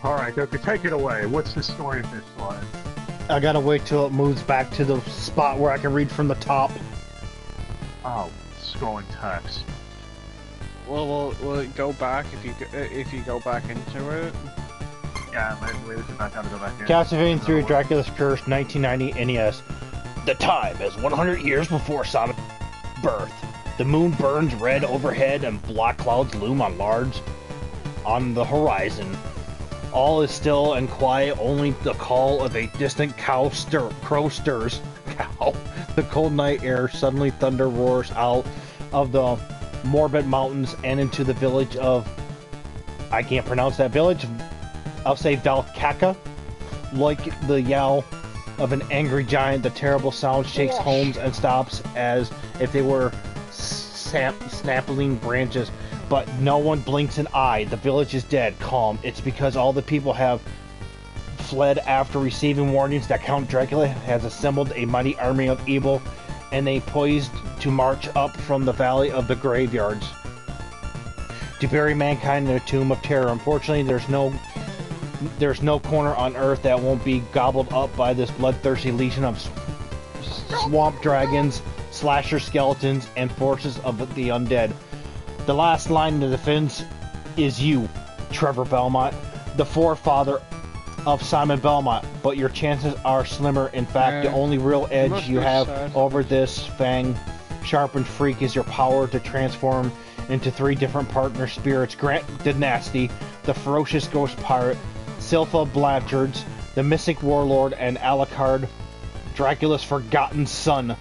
Alright, Goku, take it away. What's the story of this one? I gotta wait till it moves back to the spot where I can read from the top. Oh, scrolling text. Well, will it go back if you go back into it? Yeah, wait, we should not have to go back in. Castlevania 3 Dracula's Curse, 1990 NES. The time is 100 years before Sonic's birth. The moon burns red overhead and black clouds loom on the horizon. All is still and quiet, only the call of a distant crow stirs. The cold night air, suddenly thunder roars out of the Morbid Mountains and into the village of... I can't pronounce that village. I'll say Valkaka. Like the yell of an angry giant, the terrible sound shakes homes and stops as if they were snapping branches. But no one blinks an eye. The village is dead, calm. It's because all the people have fled after receiving warnings that Count Dracula has assembled a mighty army of evil, and they poised to march up from the Valley of the Graveyards to bury mankind in a tomb of terror. Unfortunately, there's no corner on Earth that won't be gobbled up by this bloodthirsty legion of swamp dragons, slasher skeletons, and forces of the undead. The last line of defense is you, Trevor Belmont, the forefather of Simon Belmont, but your chances are slimmer. In fact, the only real edge you have over this fang-sharpened freak is your power to transform into 3 different partner spirits: Grant the Nasty, the ferocious ghost pirate, Silpha Blanchard's, the mystic warlord, and Alucard, Dracula's forgotten son.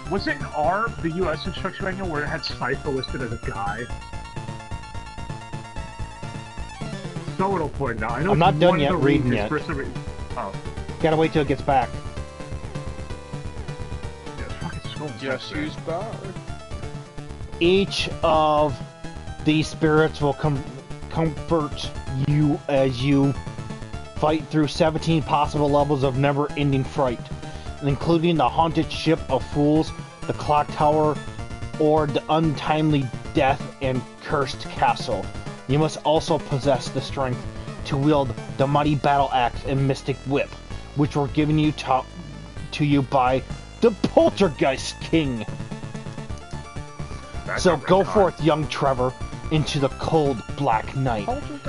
Was it in the US instruction manual where it had Cypher listed as a guy? So it'll point out. I know I'm not done yet reading yet. Oh. Gotta wait till it gets back. Yes, he's back. Each of these spirits will comfort you as you fight through 17 possible levels of never-ending fright, including the haunted ship of fools, the clock tower, or the untimely death and cursed castle. You must also possess the strength to wield the mighty battle axe and mystic whip, which were given you to you by the Poltergeist King. So go forth, young Trevor, into the cold black night,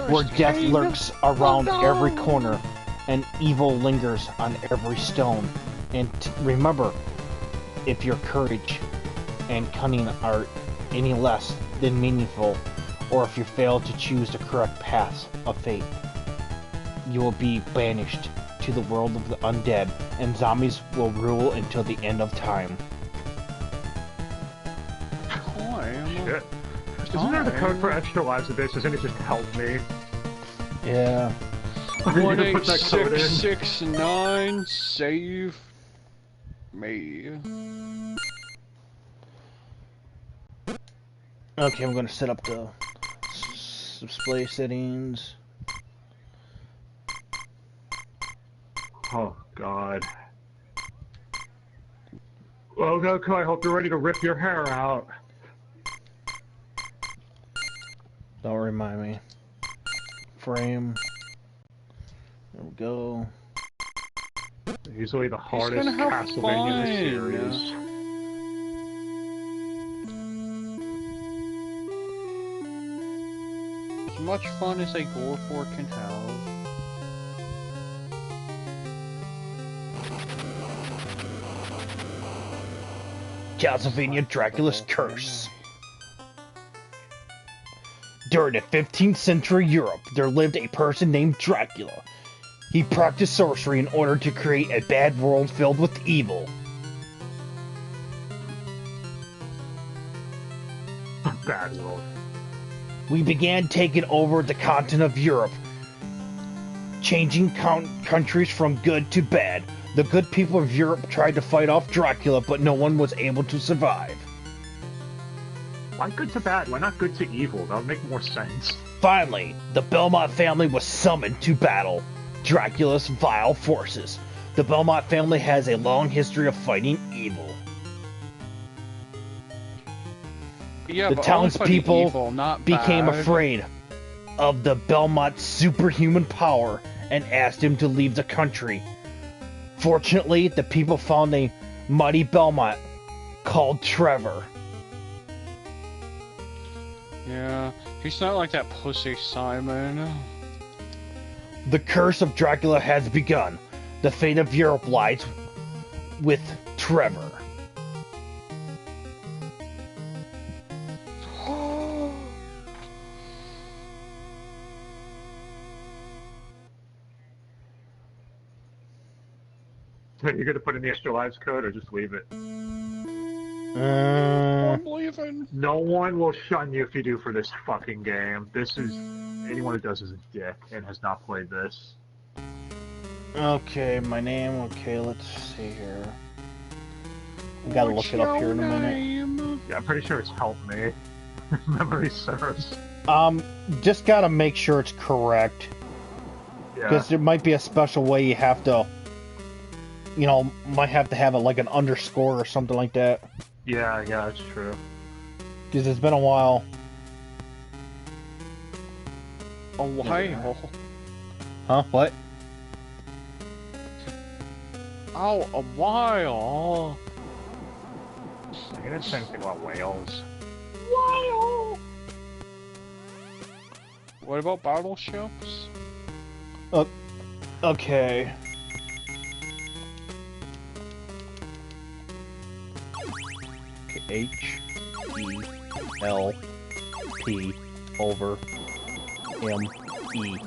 where death lurks around every corner and evil lingers on every stone. And remember, if your courage and cunning are any less than meaningful, or if you fail to choose the correct path of fate, you will be banished to the world of the undead, and zombies will rule until the end of time. Shit. Isn't there the code for extra lives of this? Doesn't it just help me? Yeah. 18669, save me. Okay, I'm gonna set up the display settings. Oh, God. Well, Goku, I hope you're ready to rip your hair out. Don't remind me. Frame. There we go. Usually the hardest Castlevania in the series. As much fun as a Gore 4 can have. Castlevania Dracula's Curse. During the 15th century Europe, there lived a person named Dracula. He practiced sorcery in order to create a bad world filled with evil. Bad world. We began taking over the continent of Europe, changing countries from good to bad. The good people of Europe tried to fight off Dracula, but no one was able to survive. Why good to bad? Why not good to evil? That would make more sense. Finally, the Belmont family was summoned to battle Dracula's vile forces. The Belmont family has a long history of fighting evil. Yeah, The but only for the townspeople evil, not became bad. afraid of the Belmont's superhuman power and asked him to leave the country. Fortunately, the people found a mighty Belmont called Trevor. Yeah, he's not like that pussy Simon. The curse of Dracula has begun. The fate of Europe lies with Trevor. You're gonna put in the extra lives code or just leave it? I'm leaving. No one will shun you if you do for this fucking game. This is... Anyone who does is a dick and has not played this. Okay, my name. Okay, let's see here. I gotta look it up here in a minute. Yeah, I'm pretty sure it's Help Me. Memory serves. Just gotta make sure it's correct. Yeah. Because there might be a special way you have to, you know, might have to have it like an underscore or something like that. Yeah, that's true. Because it's been a while. A while? Huh? What? Oh, a while. I didn't say anything about whales. While. What about battleships? Okay. H-E-L-P over M-E.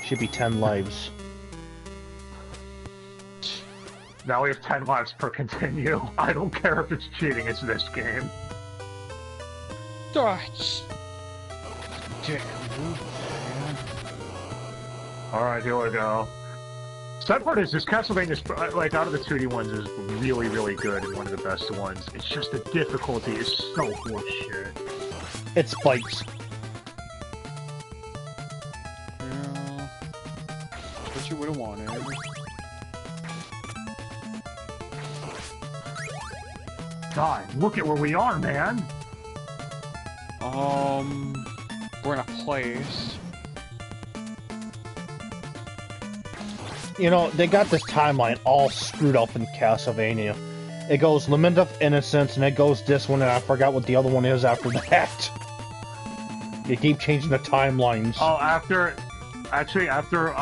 Should be 10 lives. Now we have 10 lives per continue. I don't care if it's cheating, it's this game. That's... Alright, here we go. Sad part is, this Castlevania, like, out of the 2D ones, is really, really good and one of the best ones. It's just the difficulty is so horseshit. It spikes. Yeah. What you would've wanted. God, look at where we are, man! We're in a place. You know, they got this timeline all screwed up in Castlevania. It goes Lament of Innocence, and it goes this one, and I forgot what the other one is after that. They keep changing the timelines. Oh, after... Actually, after,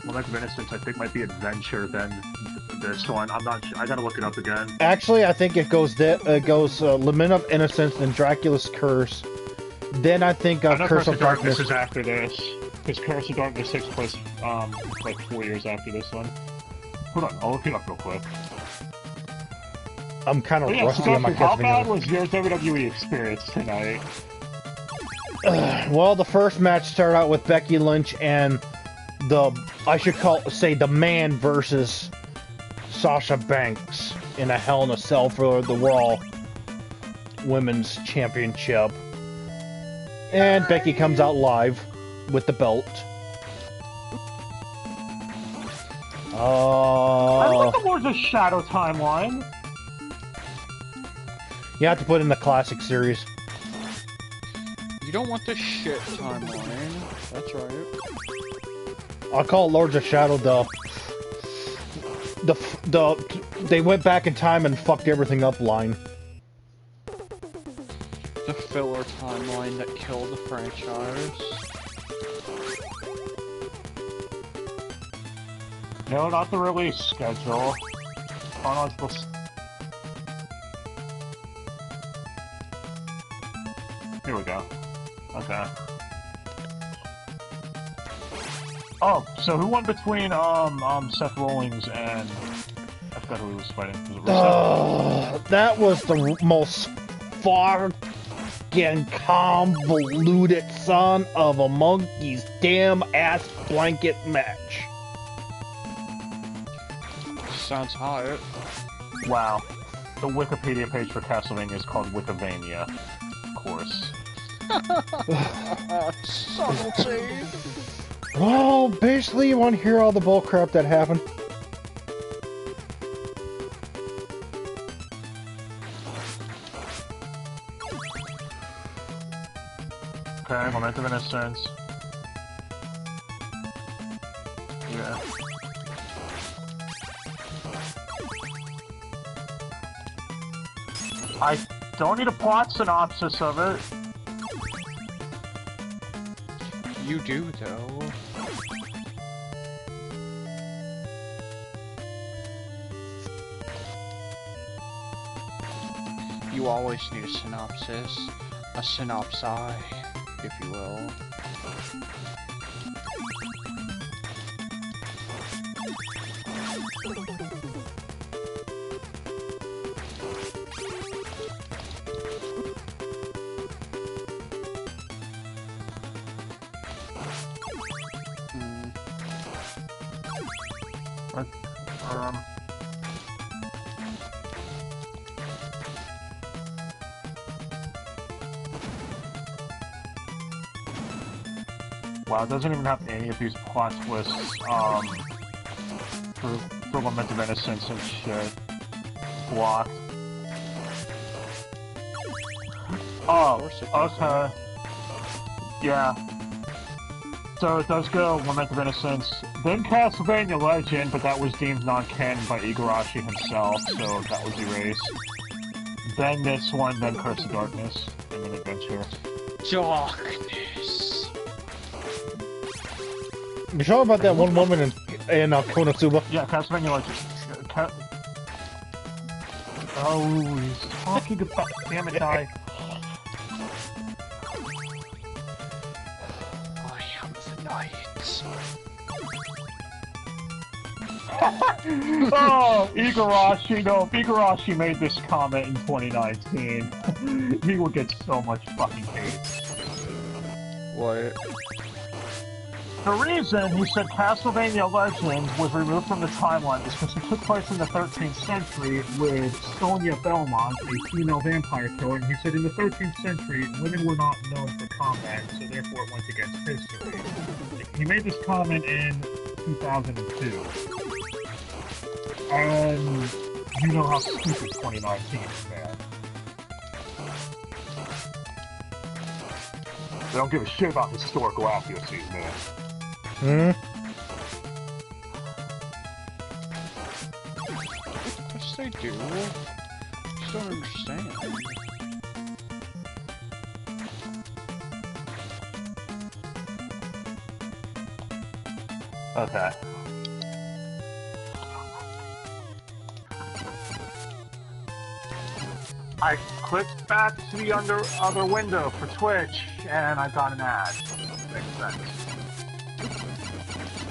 Lament of Innocence, I think might be Adventure, then this one. I'm not sure. I gotta look it up again. Actually, I think it goes Lament of Innocence, then Dracula's Curse. Then I think Curse of Darkness is after this. Because Curse of Darkness takes place, like 4 years after this one. Hold on, I'll look it up real quick. I'm kind of yeah, rusty on my how Castlevania. bad was your WWE experience tonight? Well, the first match started out with Becky Lynch and the Man versus Sasha Banks in a Hell in a Cell for the Raw Women's Championship. And Becky comes out live with the belt. I love the Lords of Shadow timeline. You have to put in the classic series. You don't want the shit timeline. That's right. I'll call it Lords of Shadow they went back in time and fucked everything up line. The filler timeline that killed the franchise. No, not the release schedule. Chronological. Here we go. Okay. Oh, so who won between Seth Rollins and I forgot who he was fighting. That was the most fucking convoluted son of a monkey's damn ass blanket match. Sounds hot. Wow. The Wikipedia page for Castlevania is called Wikivania. Of course. Subtlety. Well, basically, you want to hear all the bullcrap that happened? Okay, momentum in a sense. Yeah. I don't need a plot synopsis of it. You do, though. You always need a synopsis. A synopsi, if you will. Wow, it doesn't even have any of these plot twists, for Momentum Innocence and shit. Blocked. Oh, okay. Yeah. So it does go Momentum Innocence, then Castlevania Legend, but that was deemed non-canon by Igarashi himself, so that was erased. Then this one, then Curse of Darkness, and then Adventure. Darkness. You sure about that one woman in Konosuba? Yeah, Castlevania Legend. Oh, he's talking about... Damn it, die. I am the night. Oh, Igarashi, no, if Igarashi made this comment in 2019, he would get so much fucking hate. What? The reason he said Castlevania Legends was removed from the timeline is because it took place in the 13th century with Sonia Belmont, a female vampire killer, and he said in the 13th century, women were not known for combat, so therefore it went against history. He made this comment in 2002. And you know how stupid 2019 is, man. They don't give a shit about historical accuracies, man. Hmm? Yes, they do. Just don't understand. Okay. I clicked back to the other window for Twitch, and I got an ad. Makes sense.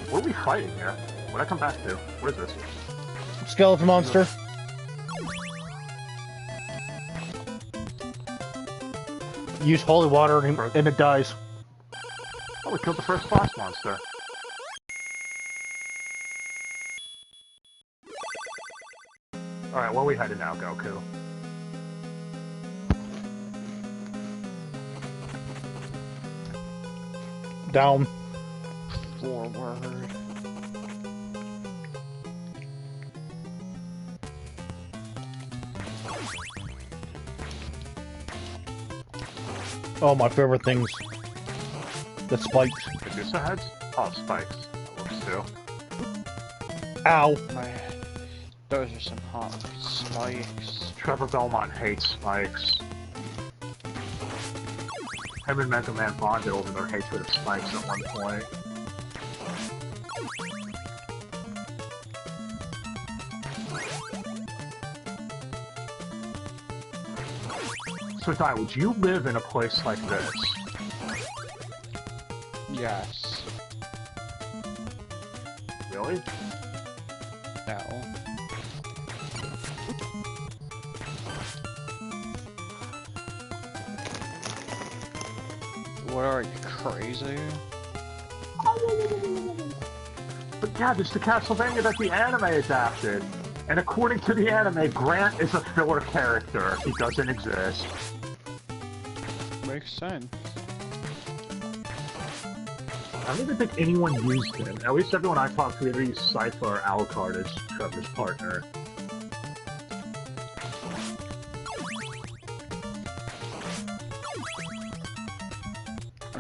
What are we fighting here? What did I come back to? What is this? Skeleton monster. Use holy water and it dies. Oh, we killed the first boss monster. Alright, where are we headed now, Goku? Down. Forward. Oh, my favorite things. The spikes. Medusa heads? Oh, spikes. That looks too. Ow. Those are some hot spikes. Trevor Belmont hates spikes. Him and Mega Man bonded over their hatred of spikes at one point. So, Dai, would you live in a place like this? Yes. Really? No. What are you, crazy? But yeah, this is the Castlevania that the anime adapted. And according to the anime, Grant is a filler character. He doesn't exist. Makes sense. I don't even think anyone used him. At least everyone I talked to either used Sypha or Alucard as Trevor's partner.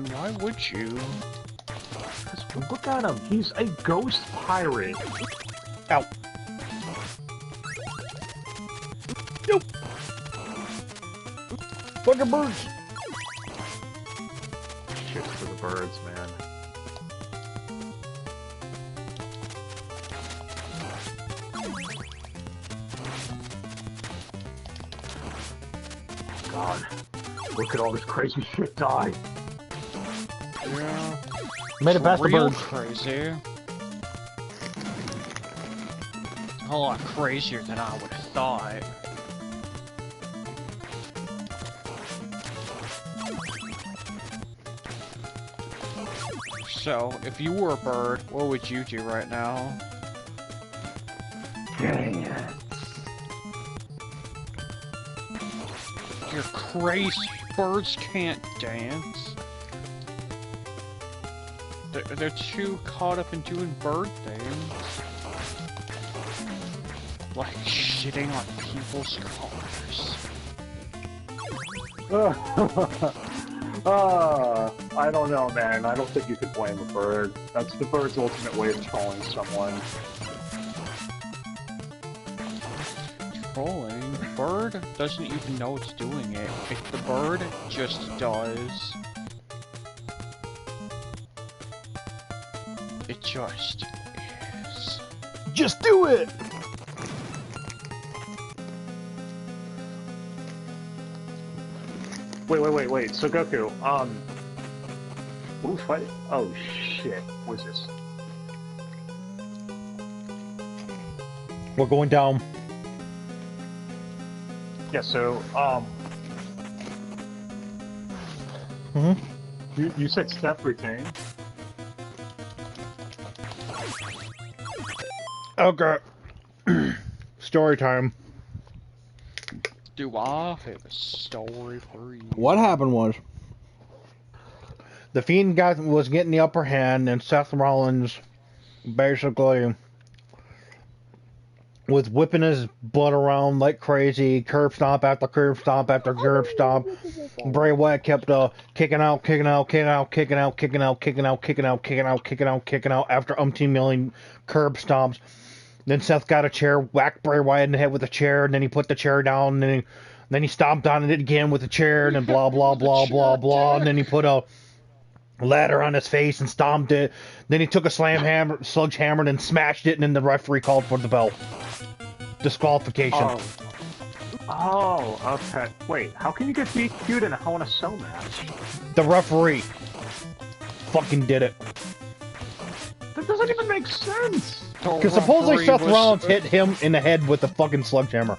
And why would you? Because look at him, he's a ghost pirate. Ow. Nope. Fucking birds. Shit for the birds, man. God, look at all this crazy shit die. Yeah. Made it past the Real birds. crazy. A whole lot crazier than I would have thought. So, if you were a bird, what would you do right now? Dang. You're crazy. Birds can't dance. They're too caught up in doing bird things. Like shitting on people's cars. I don't know, man. I don't think you could blame a bird. That's the bird's ultimate way of trolling someone. Trolling? Bird doesn't even know it's doing it. The bird just does. It just is. Just do it! Wait. So Goku, oof, oh shit, what's this? We're going down. Yeah, so, you said Steph retained? Okay. Story time. Do I have a story for you? What happened was, the Fiend was getting the upper hand, and Seth Rollins basically was whipping his butt around like crazy, curb stomp after curb stomp after curb stomp. Bray Wyatt kept kicking out after umpteen million curb stomps. Then Seth got a chair, whacked Bray Wyatt in the head with a chair, and then he put the chair down, and then he stomped on it again with a chair, and then blah, blah, blah, blah, blah, and then he put a ladder on his face and stomped it. Then he took a sledgehammer and smashed it, and then the referee called for the bell. Disqualification. Oh, okay. Wait, how can you get DQ'd in a Hell in a Cell match? The referee fucking did it. That doesn't even make sense! Because supposedly Seth Rollins hit him in the head with a fucking sledgehammer.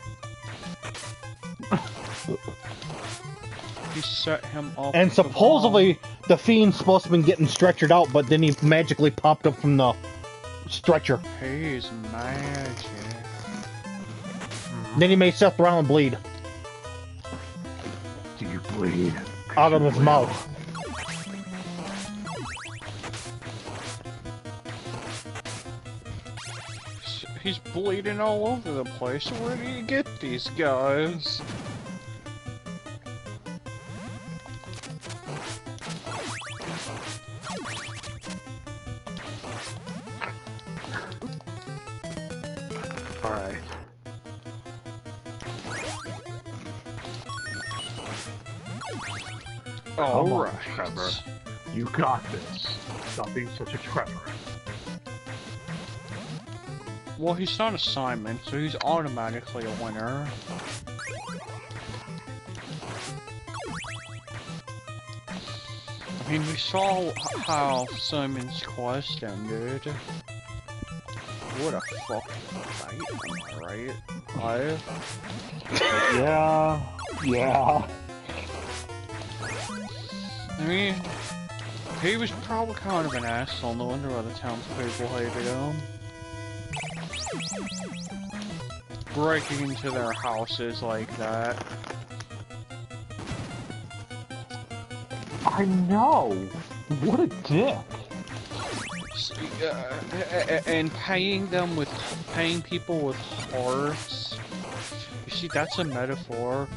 He set him off. And supposedly the Fiend's supposed to have been getting stretchered out, but then he magically popped up from the stretcher. He's magic. Then he made Seth Rollins bleed. Do you bleed? Out of his mouth. He's bleeding all over the place. Where do you get these guys? Alright. Alright. Trevor. You got this. Stop being such a Trevor. Well, he's not a Simon, so he's automatically a winner. I mean, we saw how Simon's quest ended. What a fucking fight, am I right? Yeah. I mean, he was probably kind of an asshole, no wonder why the townspeople hated him. Breaking into their houses like that. I know! What a dick! And paying people with hearts. You see, that's a metaphor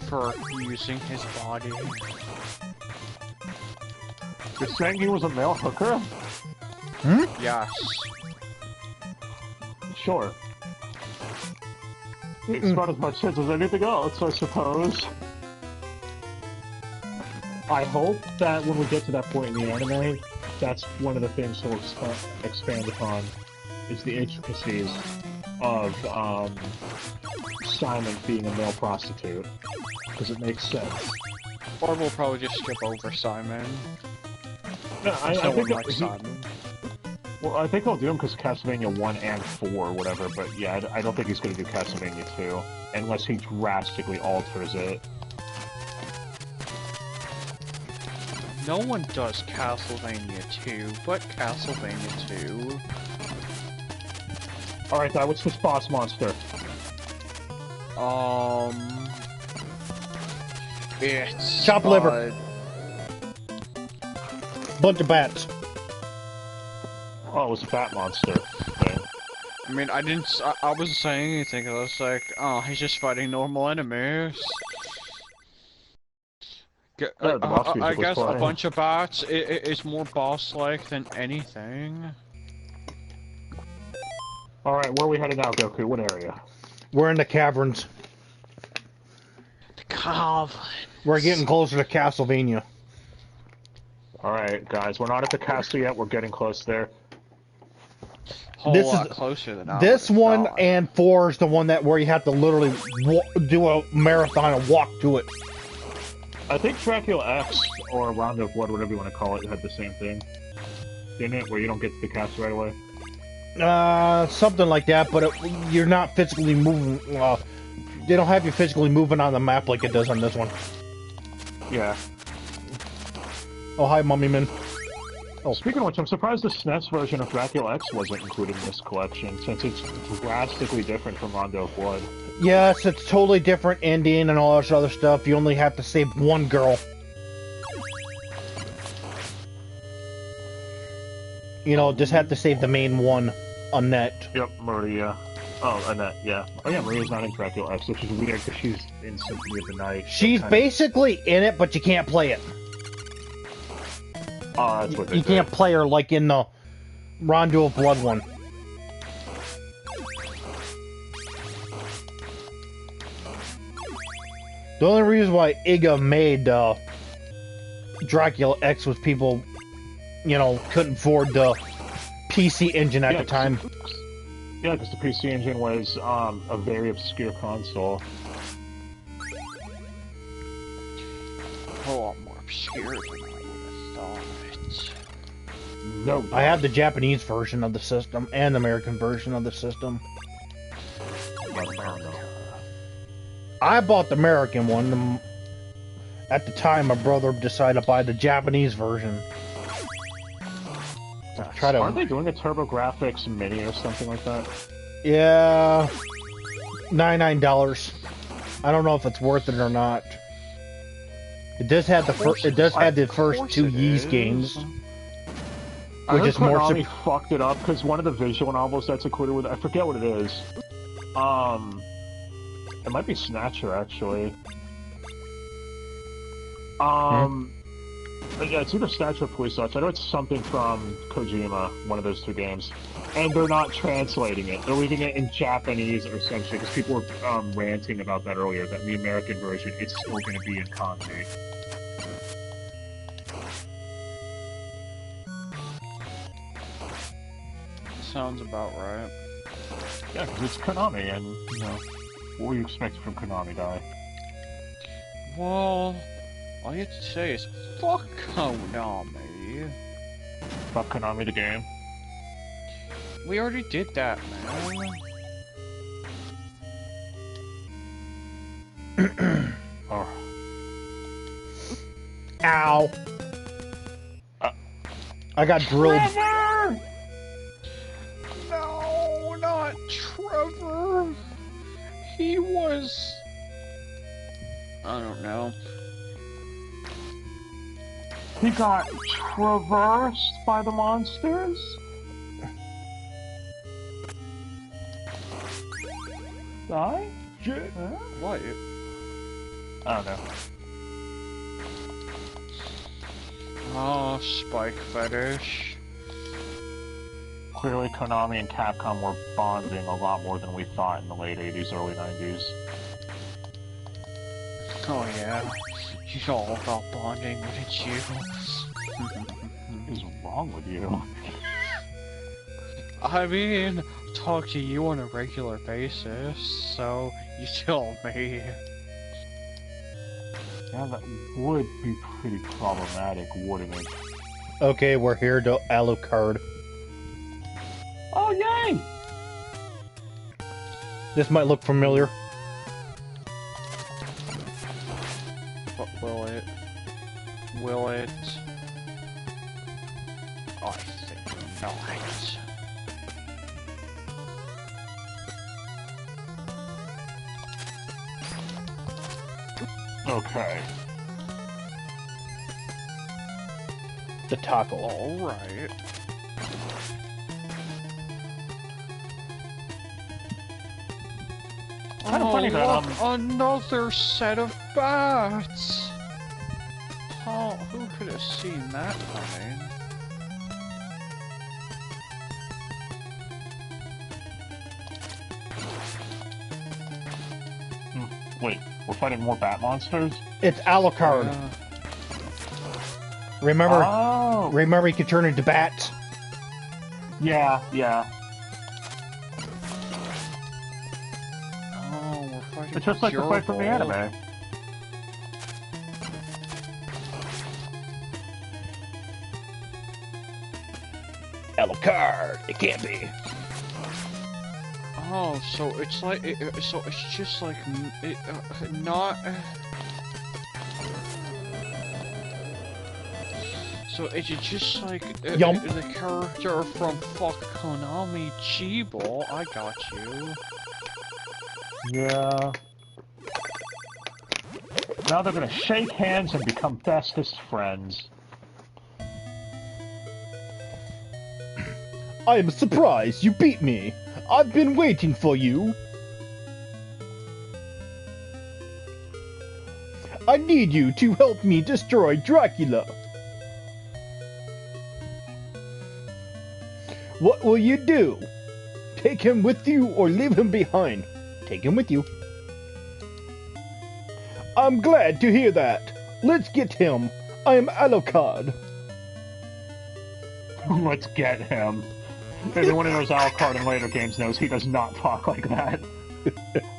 for using his body. You're saying he was a male hooker? Hmm? Yes. Sure. It's not as much sense as anything else, I suppose. I hope that when we get to that point in the anime, that's one of the things he'll expand upon, is the intricacies of Simon being a male prostitute. Because it makes sense. Or we'll probably just skip over Simon. Yeah, I No one think likes Simon. well, I think he'll do him because Castlevania 1 and 4 or whatever, but yeah, I don't think he's going to do Castlevania 2, unless he drastically alters it. No one does Castlevania 2, but Castlevania 2. Alright, guy, what's this boss monster? It's... Chop liver. Bunch of bats. Oh, it was a bat monster. Okay. I mean, I wasn't saying anything, I was like, oh, he's just fighting normal enemies. The boss music I was guess a fine. bunch of bats is more boss-like than anything. Alright, where are we headed now, Goku? What area? We're in the caverns. The Calvin. We're getting closer to Castlevania. Alright, guys, we're not at the castle yet, we're getting close there. Whole This lot is- closer than I This would've one thought. and 4 is the one that where you have to literally do a marathon and walk to it. I think Dracula X, or Rondo of Blood, whatever you want to call it, had the same thing. Didn't it? Where you don't get to the castle right away? Something like that, but you're not physically moving. They don't have you physically moving on the map like it does on this one. Yeah. Oh, hi, Mummy Man. Oh, speaking of which, I'm surprised the SNES version of Dracula X wasn't included in this collection, since it's drastically different from Rondo of Blood. Yes, it's totally different ending and all this other stuff. You only have to save one girl. You know, just have to save the main one, Annette. Yep, Maria. Oh, Annette, yeah. Oh yeah, Maria's not in Dracula X, which is weird, because she's in Symphony of the Night. She's basically in it, but you can't play it. Oh, that's what they You can't play her like in the Rondo of Blood one. The only reason why Iga made Dracula X was people, you know, couldn't afford the PC engine at the time. Yeah, because the PC engine was a very obscure console. A lot more obscure than I would have thought. No. I have the Japanese version of the system and the American version of the system. I bought the American one. At the time, my brother decided to buy the Japanese version. Aren't they doing a TurboGrafx Mini or something like that? Yeah, $99. I don't know if it's worth it or not. It does have the first. It does have the first two Ys games, I which heard is more. Konami fucked it up because one of the visual novels that's included with it, I forget what it is. It might be Snatcher actually. But yeah, it's either Snatcher or Police Watch. I know it's something from Kojima, one of those two games. And they're not translating it. They're leaving it in Japanese or some shit, because people were ranting about that earlier, that in the American version, it's still going to be in kanji. Sounds about right. Yeah, because it's Konami, and, you know, what were you expecting from Konami, Guy? Well, all you have to say is, fuck Konami. Fuck Konami the game? We already did that, man. Oh. Ow! I got drilled. Trevor! No, not Trevor. He was... I don't know. He got traversed by the monsters? Die? Shit. Huh? What? I don't know. Oh, spike fetish. Clearly, Konami and Capcom were bonding a lot more than we thought in the late 80s, early 90s. Oh yeah, you all about bonding, wouldn't you? What is wrong with you? I mean, talk to you on a regular basis, so you tell me. Yeah, that would be pretty problematic, wouldn't it? Okay, we're here to Alucard. Oh, yay! This might look familiar. But will it? Will it? Oh, I think not. Okay. The taco. Alright. Kind of funny that, look, another set of bats! Oh, who could have seen that coming? Wait, we're fighting more bat monsters? It's Alucard. Remember? Oh! Remember he could turn into bats? Yeah, yeah. Oh, we're fighting It's just like the fight from the Gerbil. anime. Alucard. It can't be. Oh, so it's like, so it's just like, not... So it's just like the character from fuck Konami Chibo. I got you. Yeah. Now they're gonna shake hands and become bestest friends. I am surprised you beat me. I've been waiting for you. I need you to help me destroy Dracula. What will you do? Take him with you or leave him behind? Take him with you. I'm glad to hear that. Let's get him. I am Alucard. Let's get him. Everyone who knows Alucard in later games knows he does not talk like that.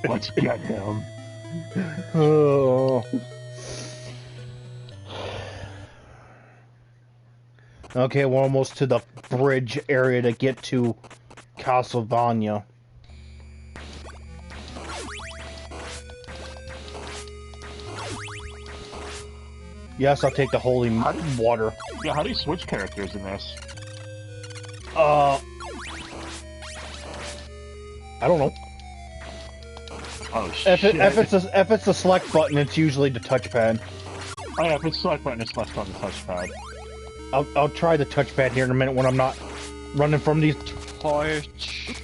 Let's get him. Oh. Okay, we're almost to the bridge area to get to Castlevania. Yes, I'll take the holy water. Yeah, how do you switch characters in this? I don't know. Oh shit. If it's the select button, it's usually the touchpad. Oh yeah, if it's select button, it's left on the touchpad. I'll try the touchpad here in a minute when I'm not running from these. Touch.